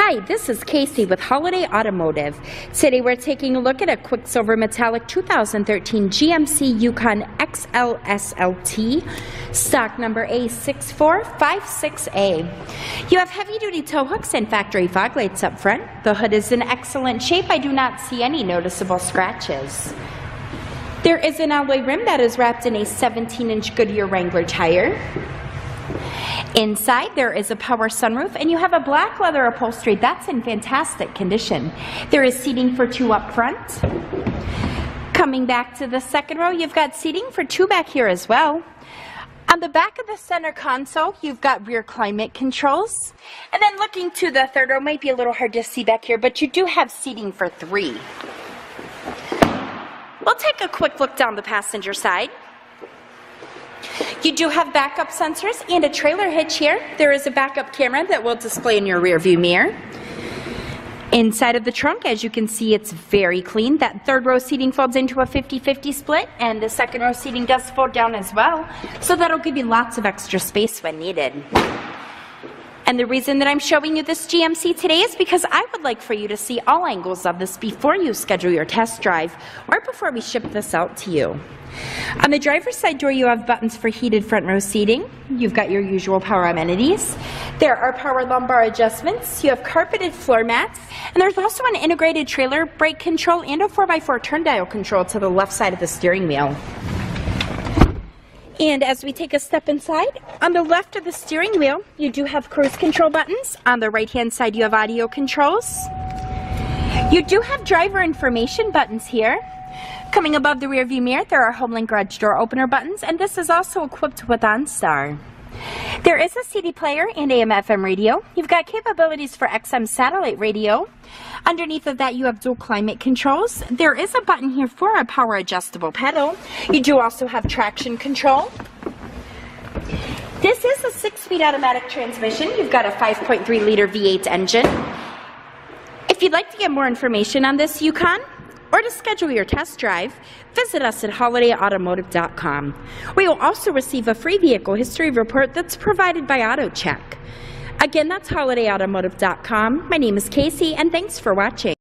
Hi, this is Casey with Holiday Automotive. Today we're taking a look at a Quicksilver Metallic 2013 GMC Yukon XL SLT, stock number A6456A. You have heavy-duty tow hooks and factory fog lights up front. The hood is in excellent shape. I do not see any noticeable scratches. There is an alloy rim that is wrapped in a 17-inch Goodyear Wrangler tire. Inside there is a power sunroof, and you have a black leather upholstery that's in fantastic condition. There is seating for two up front. Coming back to the second row, you've got seating for two back here as well. On the back of the center console, you've got rear climate controls. And then looking to the third row, might be a little hard to see back here, but you do have seating for three. We'll take a quick look down the passenger side. You do have backup sensors and a trailer hitch here. There is a backup camera that will display in your rear view mirror. Inside of the trunk, as you can see, it's very clean. That third row seating folds into a 50-50 split, and the second row seating does fold down as well. So that'll give you lots of extra space when needed. And the reason that I'm showing you this GMC today is because I would like for you to see all angles of this before you schedule your test drive or before we ship this out to you. On the driver's side door, you have buttons for heated front row seating. You've got your usual power amenities. There are power lumbar adjustments. You have carpeted floor mats. And there's also an integrated trailer brake control and a 4x4 turn dial control to the left side of the steering wheel. And as we take a step inside, on the left of the steering wheel, you do have cruise control buttons. On the right-hand side, you have audio controls. You do have driver information buttons here. Coming above the rear view mirror, there are HomeLink garage door opener buttons, and this is also equipped with OnStar. There is a CD player and AM/FM radio. You've got capabilities for XM satellite radio. Underneath of that, you have dual climate controls. There is a button here for a power adjustable pedal. You do also have traction control. This is a 6-speed automatic transmission. You've got a 5.3-liter V8 engine. If you'd like to get more information on this Yukon, or to schedule your test drive, visit us at holidayautomotive.com. We will also receive a free vehicle history report that's provided by AutoCheck. Again, that's holidayautomotive.com. My name is Casey, and thanks for watching.